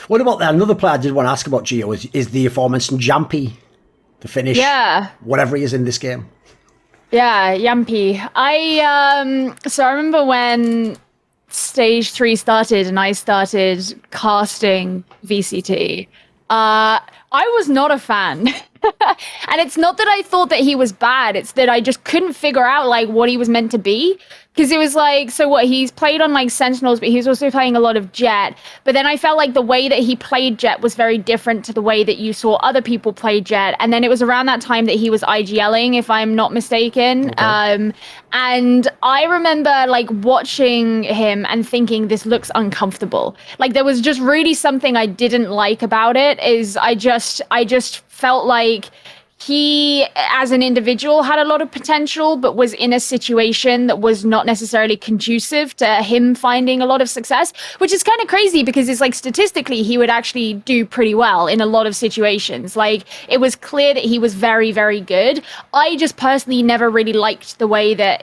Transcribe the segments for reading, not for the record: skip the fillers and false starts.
What about that? Another player I did want to ask about, Gio, is the aforementioned Jampi, the Finnish, whatever he is in this game. Yeah, Jampi. So I remember when Stage 3 started and I started casting VCT, I was not a fan. And it's not that I thought that he was bad, it's that I just couldn't figure out like what he was meant to be. Because it was like, so what, he's played on like Sentinels, but he's also playing a lot of Jet. But then I felt like the way that he played Jet was very different to the way that you saw other people play Jet. And then it was around that time that he was IGLing, if I'm not mistaken. Okay. And I remember like watching him and thinking this looks uncomfortable. Like there was just really something I didn't like about it. Is I just felt like he, as an individual, had a lot of potential, but was in a situation that was not necessarily conducive to him finding a lot of success, which is kind of crazy because it's like statistically, he would actually do pretty well in a lot of situations. Like it was clear that he was very, very good. I just personally never really liked the way that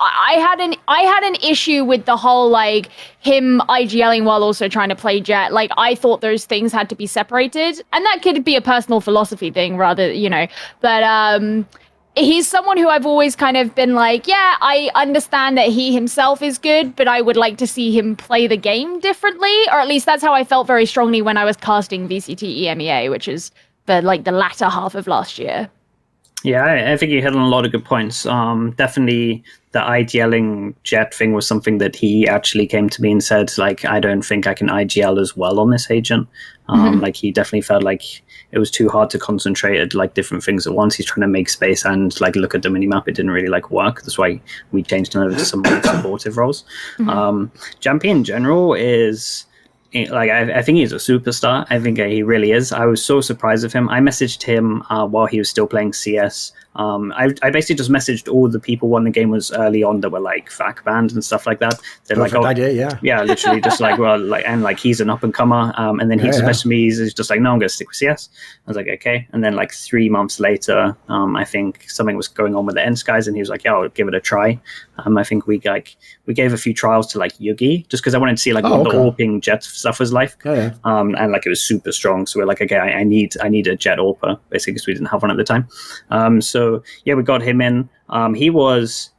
I had an issue with the whole like him IGLing while also trying to play Jet. Like I thought those things had to be separated, and that could be a personal philosophy thing rather, you know. But he's someone who I've always kind of been like, yeah, I understand that he himself is good, but I would like to see him play the game differently, or at least that's how I felt very strongly when I was casting VCT EMEA, which is the latter half of last year. Yeah, I think you hit on a lot of good points. Definitely the IGLing Jet thing was something that he actually came to me and said, like, I don't think I can IGL as well on this agent. Like, he definitely felt like it was too hard to concentrate at, like, different things at once. He's trying to make space and, like, look at the minimap. It didn't really, like, work. That's why we changed him over to some more supportive roles. Jampi in general is... like I think he's a superstar. I think he really is. I was so surprised of him. I messaged him while he was still playing CS. I basically just messaged all the people when the game was early on that were like VAC banned and stuff like that. They're Perfect like, idea, yeah, literally just like, well, like, and like he's an up and comer. And then he messaged me. He's just like, no, I'm gonna stick with CS. I was like, okay. And then like 3 months later, I think something was going on with the Ents guys, and he was like, yeah, I'll give it a try. I think we gave a few trials to like Yugi just because I wanted to see like what the AWPing Jet stuff was like. And like it was super strong. So we're like, okay, I need a Jet AWPer basically because we didn't have one at the time. So yeah, we got him in. I was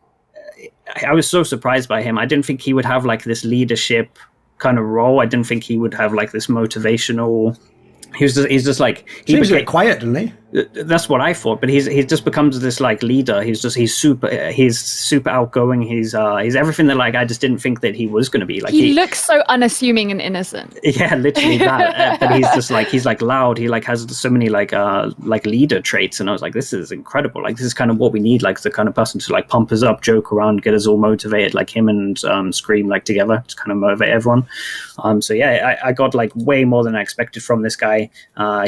so surprised by him. I didn't think he would have like this leadership kind of role. I didn't think he would have like this motivational. He's just like seems a bit quiet, doesn't he? That's what I thought, but he just becomes this like leader. He's super outgoing. He's everything that like I just didn't think that he was going to be. Like he looks so unassuming and innocent. Yeah, literally that. But he's like loud. He like has so many like leader traits, and I was like, this is incredible. Like this is kind of what we need. Like the kind of person to like pump us up, joke around, get us all motivated. Like him and Scream like together to kind of motivate everyone. So yeah, I got like way more than I expected from this guy.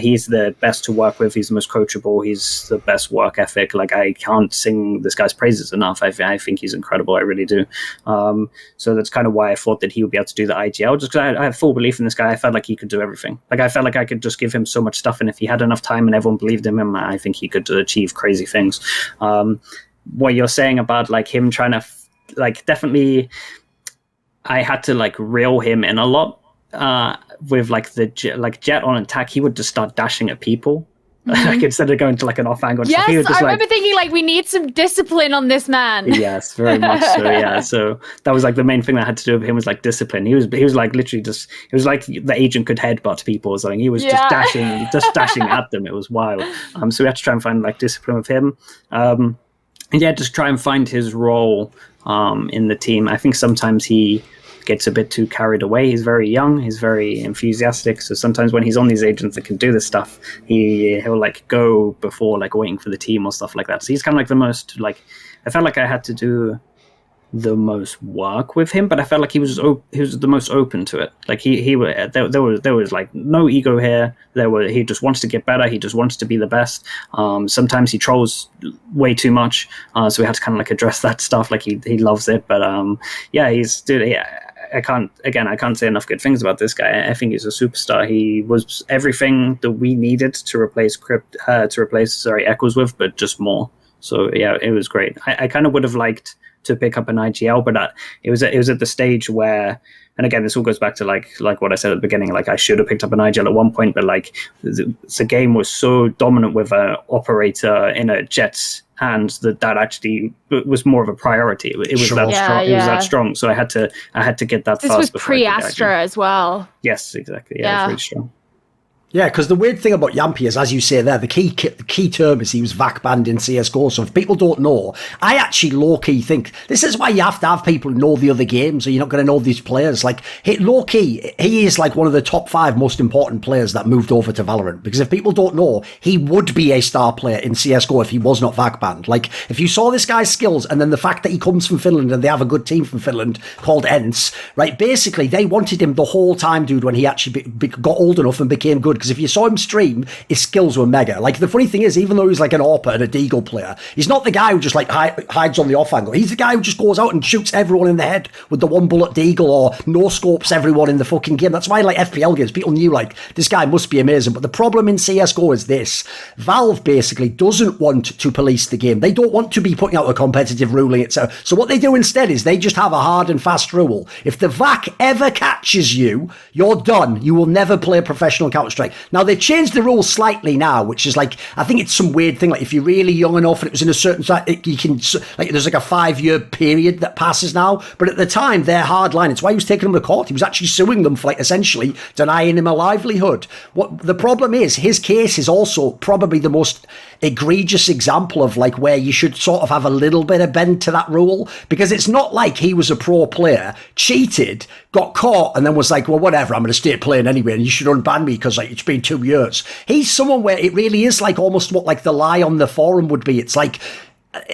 He's the best to work with. He's the most coachable. He's the best work ethic. Like I can't sing this guy's praises enough. I think he's incredible. I really do. So that's kind of why I thought that he would be able to do the IGL, just because I have full belief in this guy. I felt like he could do everything. Like I felt like I could just give him so much stuff, and if he had enough time and everyone believed in him, I think he could achieve crazy things. What you're saying about like him trying to like definitely, I had to like reel him in a lot. With like the Jet on attack, he would just start dashing at people. Like instead of going to like an off angle. Yes, he would just, I remember thinking like we need some discipline on this man. Yes, very much so. Yeah, so that was like the main thing I had to do with him was like discipline. He was like literally just. It was like the agent could headbutt people or something. He was just dashing at them. It was wild. So we had to try and find like discipline with him. And yeah, just try and find his role in the team. I think sometimes he gets a bit too carried away. He's very young, he's very enthusiastic, so sometimes when he's on these agents that can do this stuff, he'll like go before like waiting for the team or stuff like that. So he's kind of like the most like, I felt like I had to do the most work with him, but I felt like he was the most open to it. Like there was like no ego here. He just wants to get better. He just wants to be the best. Sometimes he trolls way too much, so we had to kind of like address that stuff. Like he loves it, but I can't say enough good things about this guy. I think he's a superstar. He was everything that we needed to replace Echoes with, but just more. So yeah, it was great. I kind of would have liked to pick up an IGL, but it was at the stage where and again, this all goes back to like what I said at the beginning. Like, I should have picked up an IGL at one point, but like the game was so dominant with an operator in a Jet's hands that actually was more of a priority. It was that strong. It was that strong. So I had to get that. This was pre-Astra as well. Yes, exactly. Yeah, it was really strong. Yeah, because the weird thing about Jampi is, as you say there, the key term is he was VAC banned in CSGO. So if people don't know, I actually low-key think this is why you have to have people who know the other games, or you're not going to know these players. Like, low-key, he is like one of the top 5 most important players that moved over to Valorant. Because if people don't know, he would be a star player in CSGO if he was not VAC banned. Like, if you saw this guy's skills, and then the fact that he comes from Finland and they have a good team from Finland called ENCE, right? Basically, they wanted him the whole time, dude, when he actually got old enough and became good. Because if you saw him stream, his skills were mega. Like, the funny thing is, even though he's like an AWPer and a Deagle player, he's not the guy who just like hides on the off angle. He's the guy who just goes out and shoots everyone in the head with the 1 bullet Deagle, or no scopes everyone in the fucking game. That's why, like, FPL games, people knew like this guy must be amazing. But the problem in CSGO is this: Valve basically doesn't want to police the game. They don't want to be putting out a competitive ruling itself. So what they do instead is they just have a hard and fast rule. If the VAC ever catches you, you're done. You will never play professional Counter-Strike. Now, they've changed the rules slightly now, which is like, I think it's some weird thing. Like, if you're really young enough and it was in a certain site, you can, like, there's like a 5-year period that passes now. But at the time, they're hard line. It's why he was taking them to court. He was actually suing them for, like, essentially denying him a livelihood. What the problem is, his case is also probably the most egregious example of like where you should sort of have a little bit of bend to that rule, because it's not like he was a pro player, cheated, got caught, and then was like, well, whatever, I'm going to stay playing anyway, and you should unban me because like it's been 2 years. He's someone where it really is like almost what like the lie on the forum would be. It's like,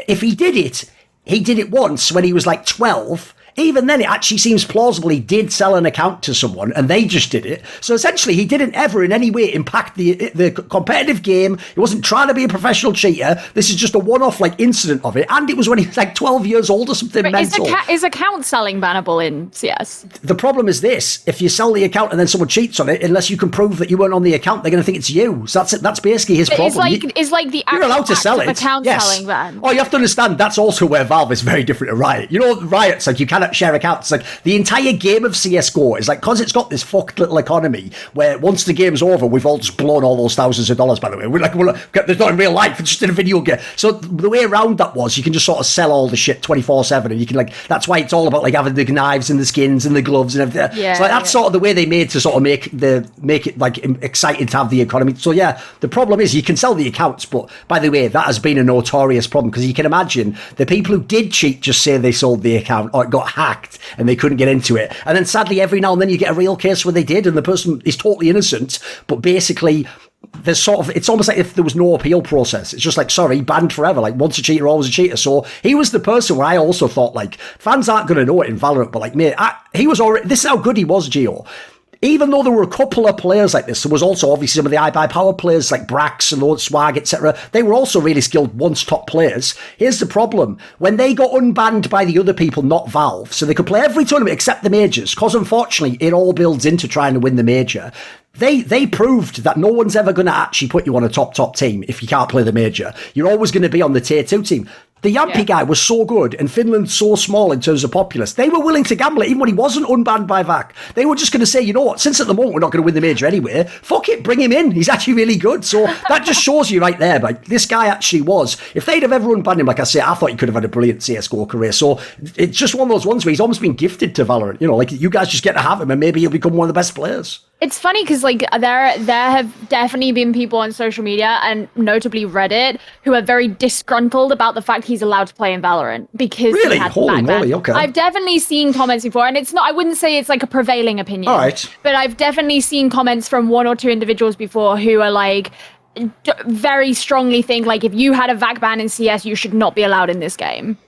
if he did it once when he was like 12. Even then, it actually seems plausible he did sell an account to someone and they just did it. So essentially, he didn't ever in any way impact the competitive game. He wasn't trying to be a professional cheater. This is just a one-off like incident of it. And it was when he was like 12 years old or something mental. Is account selling bannable in CS? The problem is this: if you sell the account and then someone cheats on it, unless you can prove that you weren't on the account, they're going to think it's you. So that's basically his problem. It's like the you're allowed to sell it. Account selling ban. Oh, you have to understand, that's also where Valve is very different to Riot. You know, Riot's like, you cannot share accounts. Like, the entire game of CSGO is like, because it's got this fucked little economy where once the game's over, we've all just blown all those thousands of dollars, by the way. We're like, there's not in real life, it's just in a video game. So the way around that was, you can just sort of sell all the shit 24/7, and you can like, that's why it's all about like having the knives and the skins and the gloves and everything. Yeah, so like, that's sort of the way they made to sort of make it like exciting to have the economy. So yeah, the problem is you can sell the accounts, but by the way, that has been a notorious problem, because you can imagine the people who did cheat just say they sold the account or it got hacked and they couldn't get into it. And then sadly, every now and then you get a real case where they did and the person is totally innocent, but basically there's sort of, it's almost like if there was no appeal process. It's just like, sorry, banned forever. Like, once a cheater, always a cheater. So he was the person where I also thought, like, fans aren't going to know it in Valorant, but like, mate, he was already, this is how good he was, Gio. Even though there were a couple of players like this, there was also obviously some of the iBuyPower players like Brax and Lord Swag, etc. They were also really skilled once top players. Here's the problem. When they got unbanned by the other people, not Valve, so they could play every tournament except the majors, because unfortunately it all builds into trying to win the major. They proved that no one's ever going to actually put you on a top team if you can't play the major. You're always going to be on the tier 2 team. The Jampi guy was so good, and Finland's so small in terms of populace. They were willing to gamble it, even when he wasn't unbanned by VAC. They were just going to say, you know what, since at the moment we're not going to win the major anyway, fuck it, bring him in. He's actually really good. So that just shows you right there, like, this guy actually was. If they'd have ever unbanned him, like I say, I thought he could have had a brilliant CSGO career. So it's just one of those ones where he's almost been gifted to Valorant. You know, like, you guys just get to have him, and maybe he'll become one of the best players. It's funny because like there have definitely been people on social media, and notably Reddit, who are very disgruntled about the fact he's allowed to play in Valorant because really? He had Holy moly, okay. I've definitely seen comments before, and it's not, I wouldn't say it's like a prevailing opinion. All right. But I've definitely seen comments from 1 or 2 individuals before who are like very strongly think like, if you had a VAC ban in CS, you should not be allowed in this game.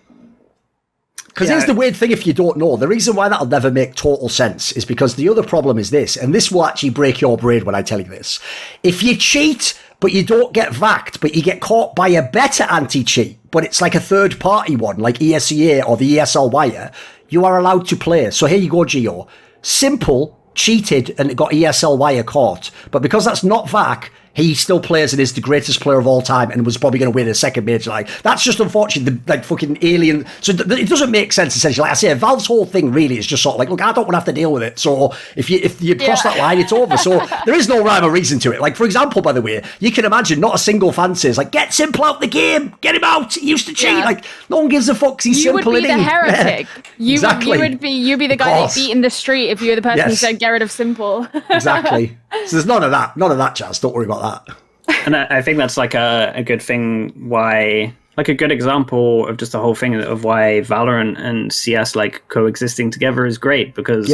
Because here's the weird thing, if you don't know, the reason why that'll never make total sense is because the other problem is this, and this will actually break your brain when I tell you this. If you cheat, but you don't get VAC'd, but you get caught by a better anti-cheat, but it's like a third-party one, like ESEA or the ESL Wire, you are allowed to play. So here you go, Gio. Simple cheated and got ESL Wire caught, but because that's not VAC, he still plays and is the greatest player of all time and was probably going to win a second major. Like, that's just unfortunate, the like fucking alien. So it doesn't make sense, essentially. Like I say, Valve's whole thing really is just sort of like, look, I don't want to have to deal with it. So if you cross that line, it's over. So there is no rhyme or reason to it. Like, for example, by the way, you can imagine not a single fan says, like, get Simple out the game, get him out, he used to cheat. Like, no one gives a fuck, 'cause he's Simple. You would be the heretic. Exactly. You'd be the guy they beat in the street if you were the person who said, get rid of Simple. Exactly. So there's none of that, Chaz. Don't worry about that. And I think that's like a good thing why, like a good example of just the whole thing of why Valorant and CS like coexisting together is great, because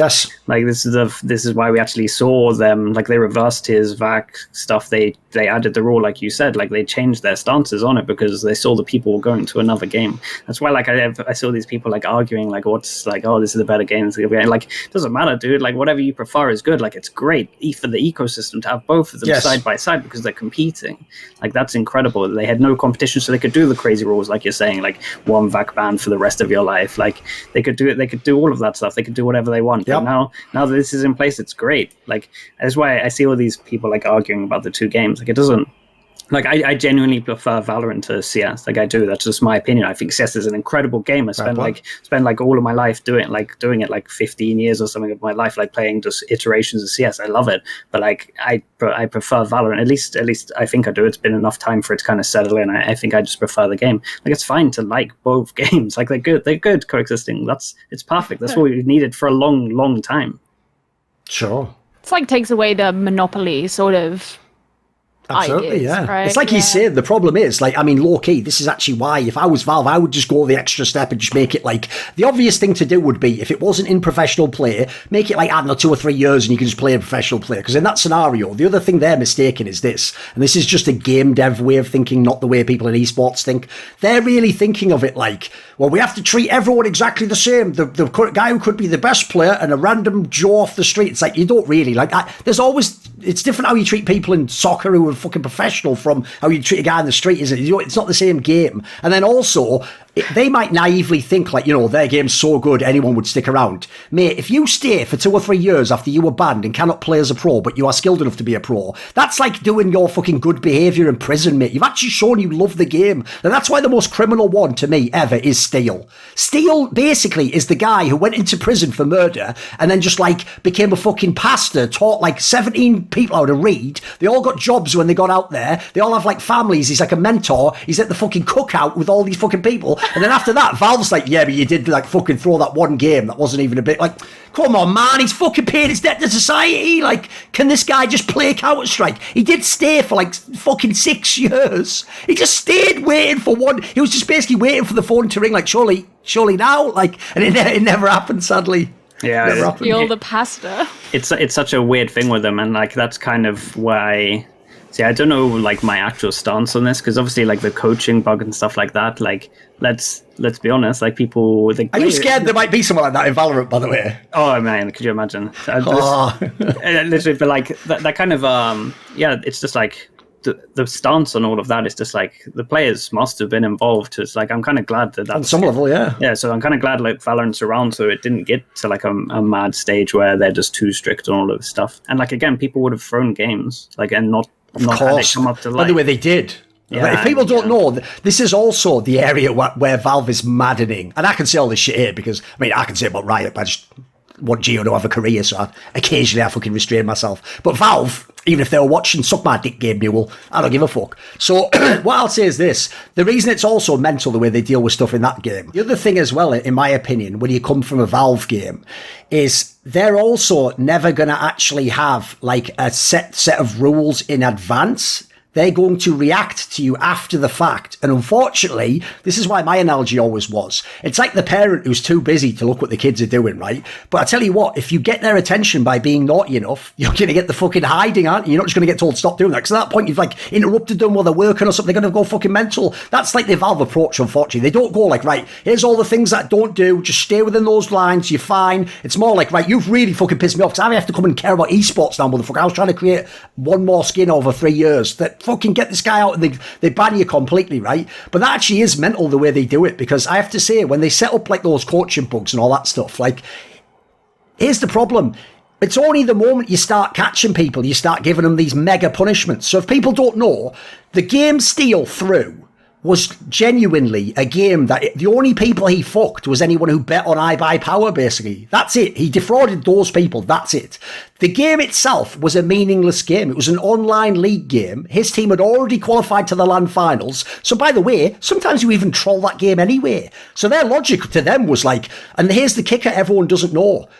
like this is why we actually saw them, like they reversed his VAC stuff. They added the rule, like you said, like they changed their stances on it because they saw the people were going to another game. That's why like I saw these people like arguing like, what's like, oh, this is a better game, this is a better game. Like, it doesn't matter, dude, like whatever you prefer is good. Like, it's great for the ecosystem to have both of them side by side because they're competing. Like, that's incredible. They had no competition, so they could do the crazy rules, like you're saying, like one VAC ban for the rest of your life. Like, they could do all of that stuff. They could do whatever they want. But now that this is in place, it's great. Like, that's why I see all these people like arguing about the two games. Like, it doesn't, like, I genuinely prefer Valorant to CS. Like, I do. That's just my opinion. I think CS is an incredible game. I spend like all of my life doing it like 15 years or something of my life, like playing just iterations of CS. I love it. But like, I prefer Valorant. At least I think I do. It's been enough time for it to kind of settle in. I think I just prefer the game. Like, it's fine to like both games. Like, they're good coexisting. It's perfect. That's what we needed for a long time. Sure. It's like takes away the monopoly sort of. Absolutely, ideas, right? It's like you said, the problem is, like, I mean, low-key, this is actually why, if I was Valve, I would just go the extra step and just make it, like, the obvious thing to do would be, if it wasn't in professional play, make it, like, I don't know, 2 or 3 years and you can just play a professional player. Because in that scenario, the other thing they're mistaken is this, and this is just a game dev way of thinking, not the way people in esports think. They're really thinking of it like, well, we have to treat everyone exactly the same. The guy who could be the best player and a random Joe off the street. It's like, you don't really, like, there's always, it's different how you treat people in soccer who are fucking professional from how you treat a guy in the street, isn't it? You know, it's not the same game. And then also, they might naively think like, you know, their game's so good anyone would stick around. Mate, if you stay for 2 or 3 years after you were banned and cannot play as a pro, but you are skilled enough to be a pro, that's like doing your fucking good behaviour in prison, mate. You've actually shown you love the game. And that's why the most criminal one to me ever is Steele. Steele basically is the guy who went into prison for murder and then just like became a fucking pastor, taught like 17 people how to read. They all got jobs when they got out there. They all have like families. He's like a mentor. He's at the fucking cookout with all these fucking people. And then after that, Valve's like, yeah, but you did like fucking throw that one game that wasn't even a bit like, come on, man, he's fucking paid his debt to society. Like, can this guy just play Counter-Strike? He did stay for like fucking 6 years. He just stayed waiting for one. He was just basically waiting for the phone to ring, like, surely now, like, and it never happened, sadly. Yeah, Steal the pasta. It's such a weird thing with them, and like that's kind of why. See, I don't know like my actual stance on this, because obviously like the coaching bug and stuff like that. Like, let's be honest. Like, people. Are you scared there might be someone like that in Valorant? By the way. Oh man, could you imagine? Literally, but like that kind of it's just like. The stance on all of that is just like the players must have been involved. It's like I'm kind of glad that that's on some level, yeah. So I'm kind of glad like Valorant's around, so it didn't get to like a mad stage where they're just too strict on all of this stuff. And like again, people would have thrown games like and not had it come up to life. By the way, they did. Yeah, if people don't know, this is also the area where Valve is maddening. And I can say all this shit here because, I mean, I can say about Riot, but I just want Gio to have a career, so occasionally I fucking restrain myself. But Valve, even if they were watching Suck My Dick Game Mule, I don't give a fuck. So what I'll say is this, the reason it's also mental the way they deal with stuff in that game, the other thing as well, in my opinion, when you come from a Valve game, is they're also never going to actually have like a set of rules in advance. They're going to react to you after the fact. And unfortunately, this is why my analogy always was. It's like the parent who's too busy to look what the kids are doing, right? But I tell you what, if you get their attention by being naughty enough, you're going to get the fucking hiding, aren't you? You're not just going to get told stop doing that. Because at that point, you've like interrupted them while they're working or something. They're going to go fucking mental. That's like the Valve approach, unfortunately. They don't go like, right, here's all the things that don't do. Just stay within those lines. You're fine. It's more like, right, you've really fucking pissed me off because I have to come and care about esports now, motherfucker. I was trying to create one more skin over 3 years that fucking get this guy out and they ban you completely, right? But that actually is mental the way they do it, because I have to say, when they set up like those coaching bugs and all that stuff, like, here's the problem. It's only the moment you start catching people, you start giving them these mega punishments. So if people don't know, the game Steel threw was genuinely a game that the only people he fucked was anyone who bet on I Buy Power, basically. That's it. He defrauded those people. That's it. The game itself was a meaningless game. It was an online league game. His team had already qualified to the LAN finals. So by the way, sometimes you even troll that game anyway. So their logic to them was like, and here's the kicker everyone doesn't know.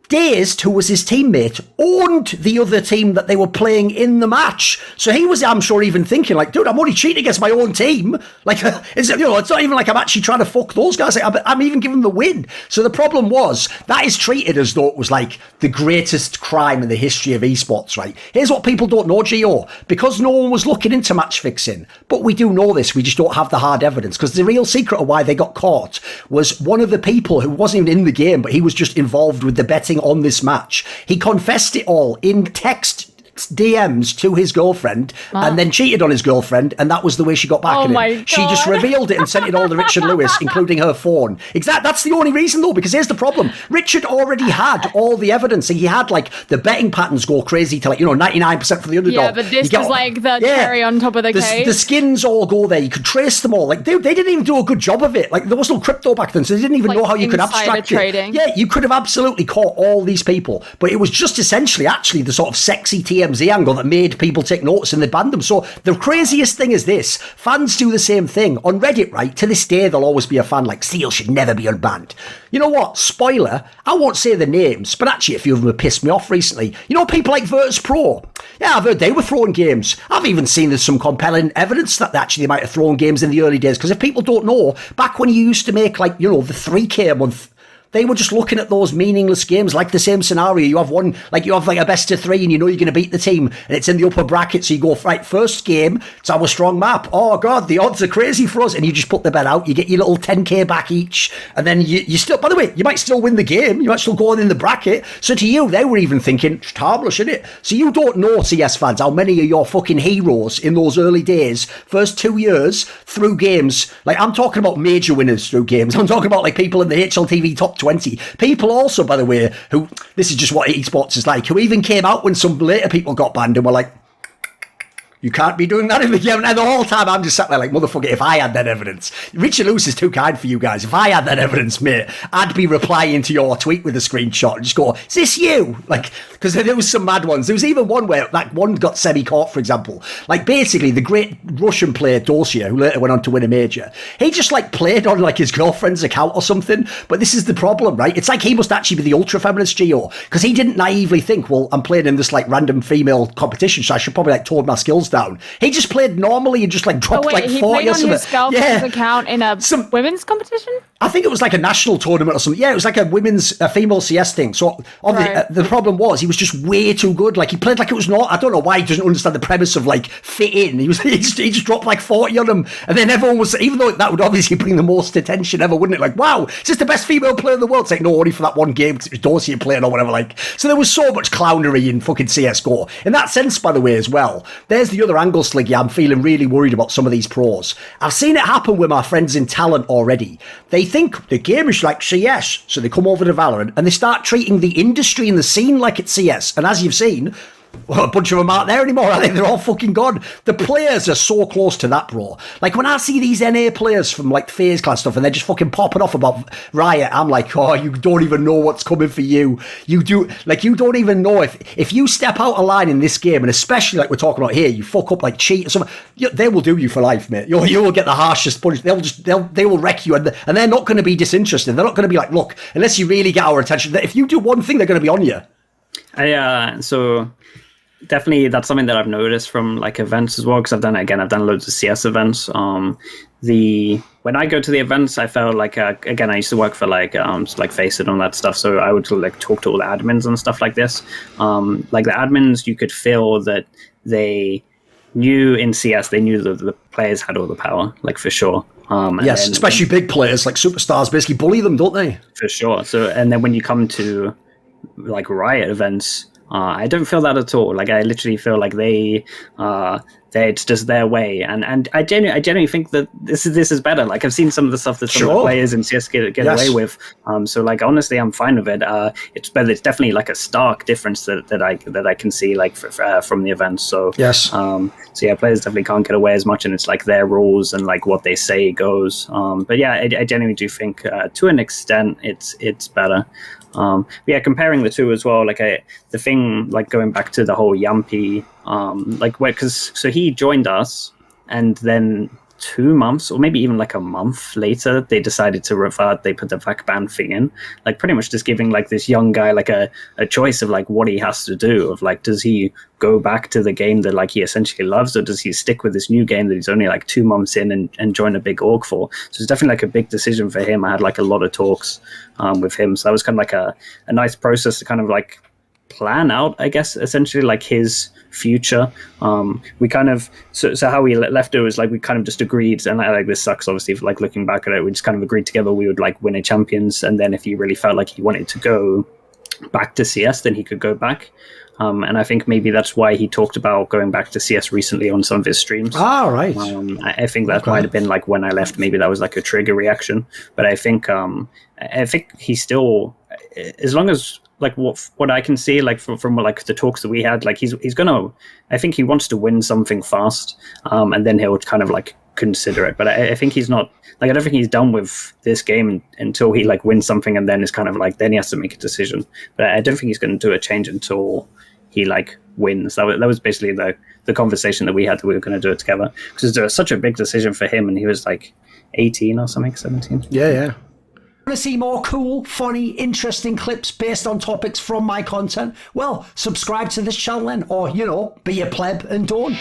Dazed, who was his teammate, owned the other team that they were playing in the match. So he was, I'm sure, even thinking like, dude, I'm only cheating against my own team. Like, it's not even like I'm actually trying to fuck those guys. I'm even giving them the win. So the problem was, that is treated as though it was like the greatest crime in the history of esports, right? Here's what people don't know, Gio. Because no one was looking into match fixing, but we do know this, we just don't have the hard evidence. Because the real secret of why they got caught was one of the people who wasn't even in the game, but he was just involved with the betting on this match. He confessed it all in text DMs to his girlfriend and then cheated on his girlfriend, and that was the way she got back at him. She just revealed it and sent it all to Richard Lewis, including her phone. That's the only reason though, because here's the problem. Richard already had all the evidence. He had like the betting patterns go crazy to 99% for the underdog. Yeah, but this was like the cherry on top of the cake. The skins all go there. You could trace them all. Like they didn't even do a good job of it. Like there was no crypto back then, so they didn't even know how you could abstract trading. it. Yeah, you could have absolutely caught all these people, but it was just essentially actually the sort of sexy TMZ angle that made people take notice and they banned them. So the craziest thing is this. Fans do the same thing. On Reddit, right, to this day, there'll always be a fan like, Steel should never be unbanned. You know what? Spoiler, I won't say the names, but actually a few of them have pissed me off recently. You know, people like Virtus Pro. Yeah, I've heard they were throwing games. I've even seen there's some compelling evidence that actually they might have thrown games in the early days. Because if people don't know, back when you used to make the 3K a month, they were just looking at those meaningless games, like the same scenario. You have a best of 3 and you know you're going to beat the team and it's in the upper bracket. So you go, right, first game, it's our strong map. Oh God, the odds are crazy for us. And you just put the bet out. You get your little 10K back each. And then you still, by the way, you might still win the game. You might still go on in the bracket. So to you, they were even thinking, it's harmless, isn't it? So you don't know, CS fans, how many of your fucking heroes in those early days, first 2 years through games, like I'm talking about major winners through games. I'm talking about like people in the HLTV top 20. People also, by the way, who, this is just what esports is like, who even came out when some later people got banned and were like, you can't be doing that in the game. And the whole time I'm just sat there like, motherfucker, if I had that evidence. Richard Lewis is too kind for you guys. If I had that evidence, mate, I'd be replying to your tweet with a screenshot and just go, is this you? Like, because there was some mad ones. There was even one where, like, one got semi-caught, for example. Like, basically, the great Russian player, Dorsia, who later went on to win a major, he just, like, played on, like, his girlfriend's account or something. But this is the problem, right? It's like he must actually be the ultra-feminist Geo, because he didn't naively think, well, I'm playing in this, like, random female competition, so I should probably, like, tone my skills down. He just played normally and just like dropped like 40 he played on his girlfriend's account in a women's competition? I think it was like a national tournament or something. Yeah, it was like a female CS thing. So the problem was he was just way too good. Like he played like it was not. I don't know why he doesn't understand the premise of like fit in. He just dropped like 40 on him, and then everyone was, even though that would obviously bring the most attention ever, wouldn't it? Like, wow, is this the best female player in the world? It's like, no, only for that one game because it was Dorsey playing or whatever. Like, so there was so much clownery in fucking CSGO. In that sense, by the way, as well. There's the other angle, Sliggy. I'm feeling really worried about some of these pros. I've seen it happen with my friends in talent already. They think the game is like CS, so they come over to Valorant and they start treating the industry and the scene like it's CS. And as you've seen, well, a bunch of them aren't there anymore. I think they're all fucking gone. The players are so close to that, bro. Like when I see these NA players from like FaZe class stuff and they're just fucking popping off about Riot, I'm like, oh, you don't even know what's coming for you. You don't even know if you step out of line in this game, and especially like we're talking about here, you fuck up like cheat or something, they will do you for life, mate. You will get the harshest punishment. They will wreck you, and they're not going to be disinterested. They're not going to be like, look, unless you really get our attention. If you do one thing, they're going to be on you. So definitely that's something that I've noticed from like events as well, because I've done loads of CS events. When I go to the events, I felt like again, I used to work for like Face and all that stuff, so I would like talk to all the admins and stuff like this. Like the admins, you could feel that they knew in CS, they knew that the players had all the power, like for sure. Yes, especially big players like superstars basically bully them, don't they? For sure. So and then when you come to like Riot events, I don't feel that at all. Like I literally feel like they it's just their way, and I genuinely think that this is better. Like, I've seen some of the stuff that some of the players in CS get away with. So like, honestly, I'm fine with it. It's definitely like a stark difference that I can see like from the events. So yes. So yeah, players definitely can't get away as much, and it's like their rules and like what they say goes. But yeah, I genuinely do think to an extent it's better. Yeah, comparing the two as well, like the thing, like going back to the whole Jampi, so he joined us, and then 2 months or maybe even like a month later, they decided to revert. They put the VAC ban thing in, like pretty much just giving like this young guy like a choice of like what he has to do, of like, does he go back to the game that like he essentially loves, or does he stick with this new game that he's only like 2 months in and join a big org for? So it's definitely like a big decision for him. I had like a lot of talks with him, so that was kind of like a nice process to kind of like plan out, I guess, essentially like his future. We kind of so how we left it was like we kind of just agreed, and like this sucks obviously for like looking back at it, we just kind of agreed together we would like win a champions, and then if he really felt like he wanted to go back to CS, then he could go back. And I think maybe that's why he talked about going back to CS recently on some of his streams. Right. I think that might have been like when I left, maybe that was like a trigger reaction. But I think he still, as long as like what I can see, like from like the talks that we had, like he's gonna, I think he wants to win something fast, and then he'll kind of like consider it. But I think he's not, like, I don't think he's done with this game until he like wins something, and then it's kind of like, then he has to make a decision. But I don't think he's going to do a change until he like wins. That was basically the conversation that we had, that we were going to do it together, because it was such a big decision for him, and he was like 18 or something, 17. Yeah. Want to see more cool, funny, interesting clips based on topics from my content? Well, subscribe to this channel then, or, be a pleb and don't.